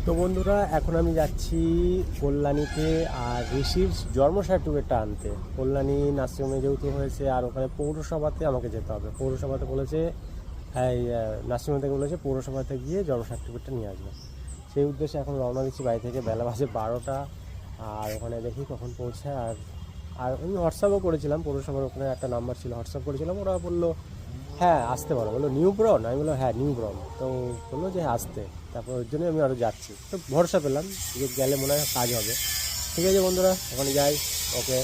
তো বন্ধুরা, এখন আমি যাচ্ছি কল্যাণীতে আর ঋষির জন্ম সার্টিফিকেটটা আনতে। কল্যাণী নার্সিংহোমে যেহেতু হয়েছে, আর ওখানে পৌরসভাতে আমাকে যেতে হবে। পৌরসভাতে বলেছে, এই নার্সিংহোম থেকে বলেছে পৌরসভাতে গিয়ে জন্ম সার্টিফিকেটটা নিয়ে আসবে। সেই উদ্দেশ্যে এখন রওনা দিচ্ছি বাড়ি থেকে। বেলা বাজে 12টা। আর ওখানে দেখি কখন পৌঁছে। আর আর আমি হোয়াটসঅ্যাপও করেছিলাম, পৌরসভার ওখানে একটা নাম্বার ছিল, হোয়াটসঅ্যাপ করেছিলাম। ওরা বললো হ্যাঁ আসতে পারো। বললো নিউ ব্রন, আমি বললো হ্যাঁ নিউ ব্রন। তো বললো যে আসতে, তারপর ওই জন্যই আমি আরও যাচ্ছি। তো ভরসা পেলাম যে গেলে মনে হয় কাজ হবে। ঠিক আছে বন্ধুরা, ওখানে যাই। ওকে।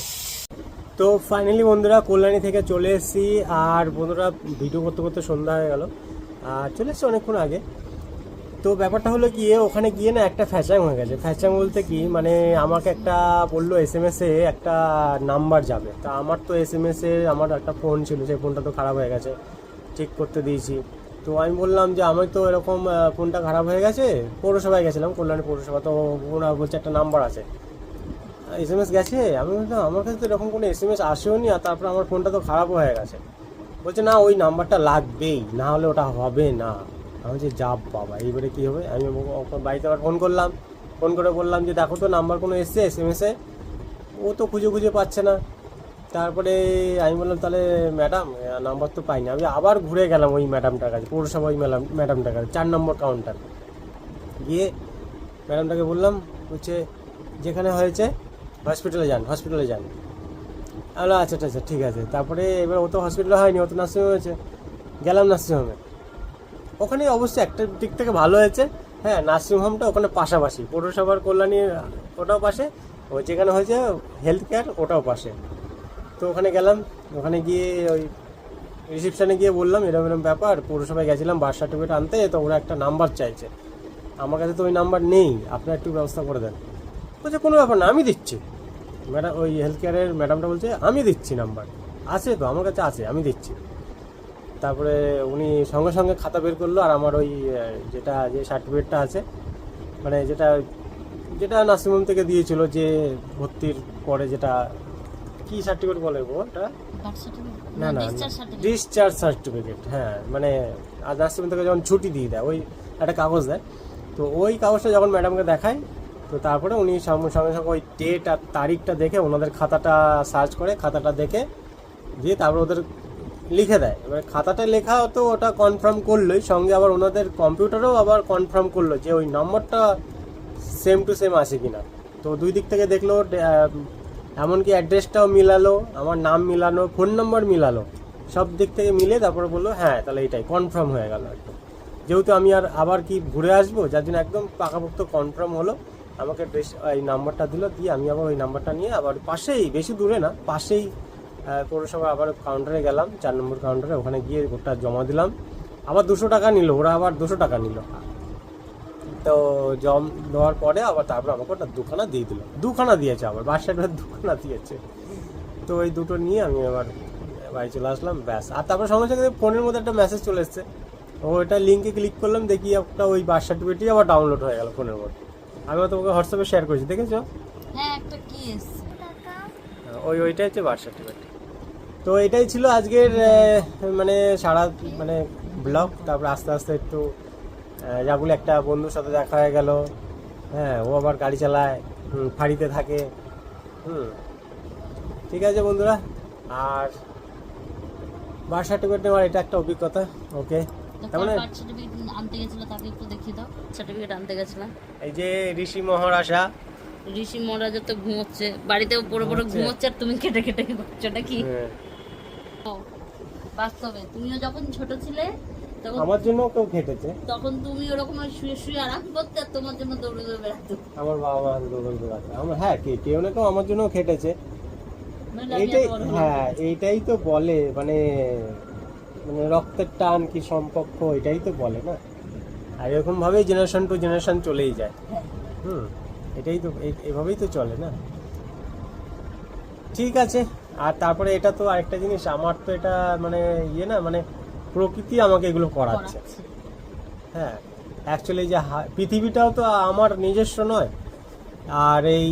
তো ফাইনালি বন্ধুরা কল্যাণী থেকে চলে এসেছি। আর বন্ধুরা ভিডিও করতে করতে সন্ধ্যা হয়ে গেল, আর চলে এসেছি অনেকক্ষণ আগে। তো ব্যাপারটা হলো কি, ওখানে গিয়ে না একটা ফ্যাচাং হয়ে গেছে। ফ্যাচাং বলতে কি, মানে আমাকে একটা বললো SMS-এ একটা নাম্বার যাবে। তা আমার তো SMS-এ আমার একটা ফোন ছিল, সেই ফোনটা তো খারাপ হয়ে গেছে, ঠিক করতে দিয়েছি। তো আমি বললাম যে আমি তো এরকম ফোনটা খারাপ হয়ে গেছে, পৌরসভায় গেছিলাম, কল্যাণী পৌরসভা। তো ওরা বলছে একটা নাম্বার আছে, SMS গেছে। আমি বললাম আমার কাছে তো এরকম কোনো SMS আসেও নি, আর তারপর আমার ফোনটা তো খারাপও হয়ে গেছে। বলছে না ওই নাম্বারটা লাগবেই, না হলে ওটা হবে না। আমি যে যাব বাবা, এইবারে কী হবে। আমি বাড়িতে আবার ফোন করলাম, ফোন করে বললাম যে দেখো তো নাম্বার কোনো এসছে SMS-এ। ও তো খুঁজে খুঁজে পাচ্ছে না। তারপরে আমি বললাম তাহলে ম্যাডাম নাম্বার তো পাইনি। আমি আবার ঘুরে গেলাম ওই ম্যাডামটার কাছে, পৌরসভা ওই ম্যাডামটার কাছে, 4 নম্বর কাউন্টার গিয়ে ম্যাডামটাকে বললাম। বলছে যেখানে হয়েছে হসপিটালে যান, হসপিটালে যান। আচ্ছা আচ্ছা আচ্ছা ঠিক আছে। তারপরে এবার ও তো হসপিটালে হয়নি, ও তো নার্সিংহোমে হয়েছে। গেলাম নার্সিংহোমে। ওখানে অবশ্যই একটা দিক থেকে ভালো হয়েছে, হ্যাঁ নার্সিংহোমটা ওখানে পাশাপাশি, পৌরসভার কল্যাণী ওটাও পাশে, ও যেখানে হয়েছে হেলথ কেয়ার ওটাও পাশে। তো ওখানে গেলাম, ওখানে গিয়ে ওই রিসেপশানে গিয়ে বললাম এরকম এরকম ব্যাপার, পৌরসভায় গেছিলাম বার্থ সার্টিফিকেট আনতে, তো ওরা একটা নাম্বার চাইছে, আমার কাছে তো ওই নাম্বার নেই, আপনারা একটু ব্যবস্থা করে দেন। বলছে কোনো ব্যাপার না, আমি দিচ্ছি। ম্যাডাম ওই হেলথ কেয়ারের ম্যাডামটা বলছে আমি দিচ্ছি, নাম্বার আছে তো আমার কাছে আছে, আমি দিচ্ছি। তারপরে উনি সঙ্গে সঙ্গে খাতা বের করলো, আর আমার ওই যেটা যে সার্টিফিকেটটা আছে, মানে যেটা যেটা নার্সিংহোম থেকে দিয়েছিল, যে ভর্তির পরে যেটা কি সার্টিফিকেট বলে গো ওটা, না না ডিসচার্জ সার্টিফিকেট, হ্যাঁ মানে আর নার্সিংহোম থেকে যখন ছুটি দিয়ে দেয় ওই একটা কাগজ দেয়। তো ওই কাগজটা যখন ম্যাডামকে দেখায়, তো তারপরে উনি সঙ্গে সঙ্গে ওই ডেট আর তারিখটা দেখে ওনাদের খাতাটা সার্চ করে, খাতাটা দেখে দিয়ে তারপর ওদের লিখে দেয়। এবার খাতাটা লেখা তো ওটা কনফার্ম করলোই, সঙ্গে আবার ওনাদের কম্পিউটারেও আবার কনফার্ম করলো যে ওই নম্বরটা সেম টু সেম আছে কিনা। তো দুই দিক থেকে দেখলো, এমনকি অ্যাড্রেসটাও মিলালো, আমার নাম মিলানো, ফোন নম্বর মিলালো, সব দিক থেকে মিলে তারপরে বললো হ্যাঁ তাহলে এটাই কনফার্ম হয়ে গেল একদম। যেহেতু আমি আর আবার কি ঘুরে আসবো, যার জন্য একদম পাকাপোক্ত কনফার্ম হলো। আমাকে এই নাম্বারটা দিল, দিয়ে আমি আবার ওই নাম্বারটা নিয়ে আবার পাশেই, বেশি দূরে না, পাশেই পৌরসভা আবার কাউন্টারে গেলাম, 4 নম্বর কাউন্টারে। ওখানে গিয়ে ওটা জমা দিলাম। আবার 200 টাকা নিল, ওরা আবার 200 টাকা নিল। তো জম দেওয়ার পরে আবার তারপর আমাকে ওটা 2খানা দিয়ে দিল, 2খানা দিয়েছে, আবার বাসায় 2খানা দিয়েছে। তো ওই দুটো নিয়ে আমি আবার বাড়ি চলে আসলাম, ব্যাস। আর তারপর সঙ্গে সঙ্গে ফোনের মধ্যে একটা মেসেজ চলে এসছে, ওইটা লিঙ্কে ক্লিক করলাম, দেখি একটা ওই বার্থ সার্টিফিকেটই আবার ডাউনলোড হয়ে গেল ফোনের মধ্যে। আমি তোমাকে হোয়াটসঅ্যাপে শেয়ার করেছি, দেখেছো? হ্যাঁ একটা কি এসছে, ওইটাই হচ্ছে বার্থ সার্টিফিকেট। তো এটাই ছিল আজকের মানে সারা মানে ব্লগ। তারপর আস্তে আস্তে একটু যা বলে একটা বন্ধুর সাথে দেখা হয়ে গেল, হ্যাঁ ও আবার গাড়ি চালায়, ফাঁড়িতে থাকে। ঠিক আছে বন্ধুরা, আর বার্থ সার্টিফিকেট নেওয়ার এটা একটা অভিজ্ঞতা। ওকে, তার মানে বার্থ সার্টিফিকেট আনতে গেছিল, তাকে একটু দেখিয়ে দাও। সার্টিফিকেট আনতে গেছিলাম, এই যে ঋষি মহারাজা, ঋষি মহারাজা তো ঘুমোচ্ছে বাড়িতে, পড়ে পড়ে ঘুমোচ্ছে, আর তুমি কেটে কেটে করছো নাকি? বাস্তবে তুমিও যখন ছোট ছিলে তখন আমার জন্য কেউ খেটেছে, তখন তুমি ওরকম শুয়ে শুয়ে আরাম করতে, আর তোমার জন্য দৌড়ে দৌড়ে বেড়াতো। আমার বাবা মা দৌড়ে বেড়াতো। আমার হ্যাঁ কেউ না কেউ আমার জন্য খেটেছে। নইলে আমি এইটাই, এত বড় হলাম। হ্যাঁ এইটাই তো বলে, মানে মানে রক্তের টান কি সম্পর্ক, এটাই তো বলে না। আর এরকম ভাবেই জেনারেশন টু জেনারেশন চলেই যায়। এটাই তো এভাবেই তো চলে না। ঠিক আছে। আর তারপরে এটা তো আরেকটা জিনিস, আমার তো এটা মানে ইয়ে না, মানে প্রকৃতি আমাকে এগুলো করাচ্ছে। হ্যাঁ অ্যাকচুয়ালি যে পৃথিবীটাও তো আমার নিজস্ব নয়, আর এই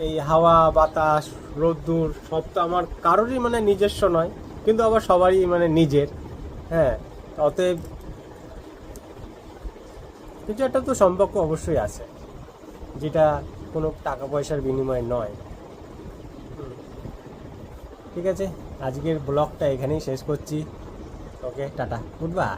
এই হাওয়া বাতাস রোদ্দুর সব তো আমার কারোরই মানে নিজস্ব নয়, কিন্তু আবার সবারই মানে নিজের। হ্যাঁ অতএব কিছু একটা তো সম্পর্ক অবশ্যই আছে, যেটা কোনো টাকা পয়সার বিনিময়ে নয়। ঠিক আছে, আজকের ব্লগটা এখানেই শেষ করছি। ওকে, টাটা, গুড বাই।